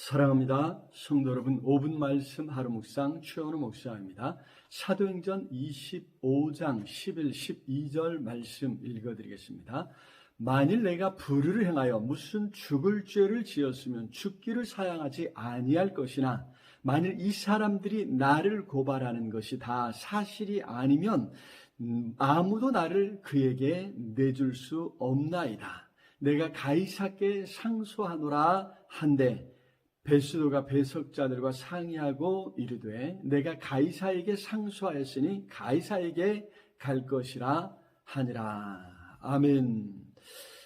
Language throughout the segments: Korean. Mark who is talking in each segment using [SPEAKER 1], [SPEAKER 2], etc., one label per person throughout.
[SPEAKER 1] 사랑합니다. 성도 여러분, 5분 말씀 하루 묵상 최원우 목사입니다. 사도행전 25장 11, 12절 말씀 읽어드리겠습니다. 만일 내가 불의를 행하여 무슨 죽을 죄를 지었으면 죽기를 사양하지 아니할 것이나 만일 이 사람들이 나를 고발하는 것이 다 사실이 아니면 아무도 나를 그에게 내줄 수 없나이다. 내가 가이사께 상소하노라 한데 베스도가 배석자들과 상의하고 이르되 내가 가이사에게 상소하였으니 가이사에게 갈 것이라 하니라. 아멘.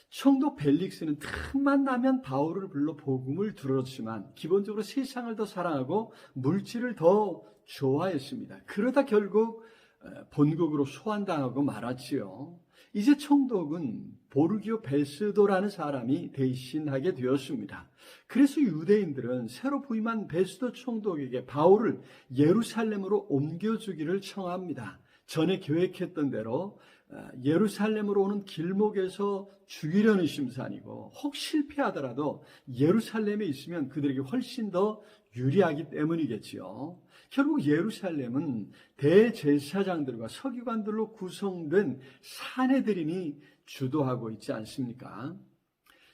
[SPEAKER 1] 총독 벨릭스는 틈만 나면 바울을 불러 복음을 들었지만 기본적으로 세상을 더 사랑하고 물질을 더 좋아했습니다. 그러다 결국 본국으로 소환당하고 말았지요. 이제 총독은 보르기오 베스도라는 사람이 대신하게 되었습니다. 그래서 유대인들은 새로 부임한 베스도 총독에게 바울을 예루살렘으로 옮겨주기를 청합니다. 전에 계획했던 대로 예루살렘으로 오는 길목에서 죽이려는 심산이고 혹 실패하더라도 예루살렘에 있으면 그들에게 훨씬 더 유리하기 때문이겠지요. 결국 예루살렘은 대제사장들과 서기관들로 구성된 사내들인이 주도하고 있지 않습니까?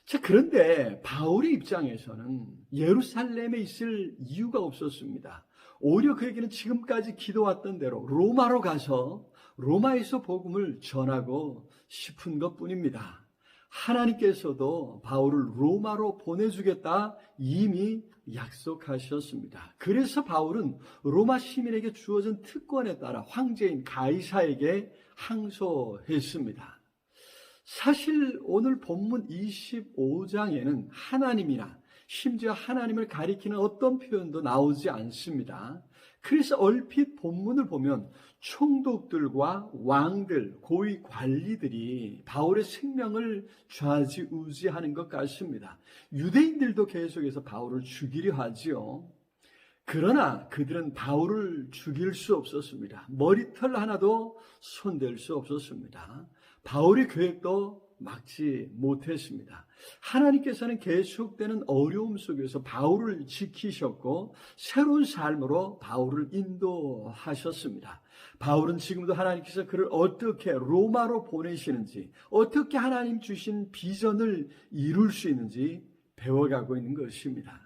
[SPEAKER 1] 자, 그런데 바울의 입장에서는 예루살렘에 있을 이유가 없었습니다. 오히려 그에게는 지금까지 기도왔던 대로 로마로 가서 로마에서 복음을 전하고 싶은 것뿐입니다. 하나님께서도 바울을 로마로 보내주겠다 이미 약속하셨습니다. 그래서 바울은 로마 시민에게 주어진 특권에 따라 황제인 가이사에게 항소했습니다. 사실 오늘 본문 25장에는 하나님이나 심지어 하나님을 가리키는 어떤 표현도 나오지 않습니다. 그래서 얼핏 본문을 보면 총독들과 왕들, 고위 관리들이 바울의 생명을 좌지우지하는 것 같습니다. 유대인들도 계속해서 바울을 죽이려 하지요. 그러나 그들은 바울을 죽일 수 없었습니다. 머리털 하나도 손댈 수 없었습니다. 바울의 계획도 막지 못했습니다. 하나님께서는 계속되는 어려움 속에서 바울을 지키셨고 새로운 삶으로 바울을 인도하셨습니다. 바울은 지금도 하나님께서 그를 어떻게 로마로 보내시는지, 어떻게 하나님 주신 비전을 이룰 수 있는지 배워가고 있는 것입니다.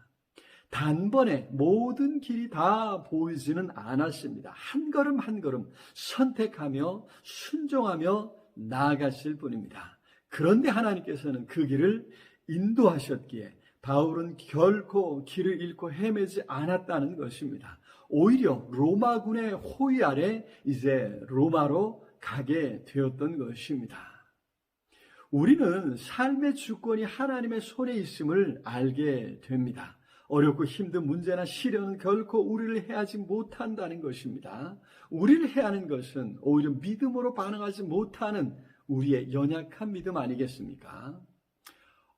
[SPEAKER 1] 단번에 모든 길이 다 보이지는 않았습니다. 한 걸음 한 걸음 선택하며 순종하며 나아갔을 뿐입니다. 그런데 하나님께서는 그 길을 인도하셨기에 바울은 결코 길을 잃고 헤매지 않았다는 것입니다. 오히려 로마군의 호위 아래 이제 로마로 가게 되었던 것입니다. 우리는 삶의 주권이 하나님의 손에 있음을 알게 됩니다. 어렵고 힘든 문제나 시련은 결코 우리를 해하지 못한다는 것입니다. 우리를 해하는 것은 오히려 믿음으로 반응하지 못하는 우리의 연약한 믿음 아니겠습니까?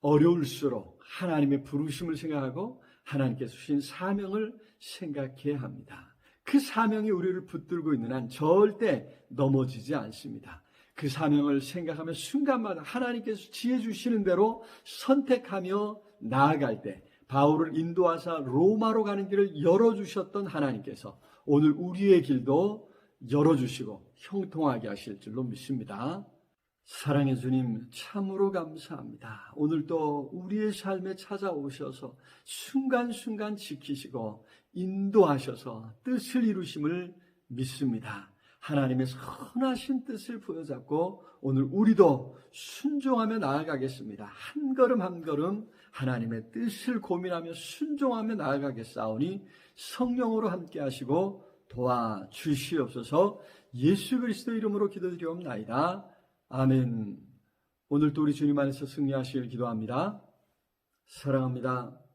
[SPEAKER 1] 어려울수록 하나님의 부르심을 생각하고 하나님께서 주신 사명을 생각해야 합니다. 그 사명이 우리를 붙들고 있는 한 절대 넘어지지 않습니다. 그 사명을 생각하며 순간마다 하나님께서 지혜 주시는 대로 선택하며 나아갈 때 바울을 인도하사 로마로 가는 길을 열어주셨던 하나님께서 오늘 우리의 길도 열어주시고 형통하게 하실 줄로 믿습니다. 사랑의 주님, 참으로 감사합니다. 오늘도 우리의 삶에 찾아오셔서 순간순간 지키시고 인도하셔서 뜻을 이루심을 믿습니다. 하나님의 선하신 뜻을 부여잡고 오늘 우리도 순종하며 나아가겠습니다. 한 걸음 한 걸음 하나님의 뜻을 고민하며 순종하며 나아가겠사오니 성령으로 함께 하시고 도와주시옵소서. 예수 그리스도 이름으로 기도드리옵나이다. 아멘. 오늘도 우리 주님 안에서 승리하시길 기도합니다. 사랑합니다.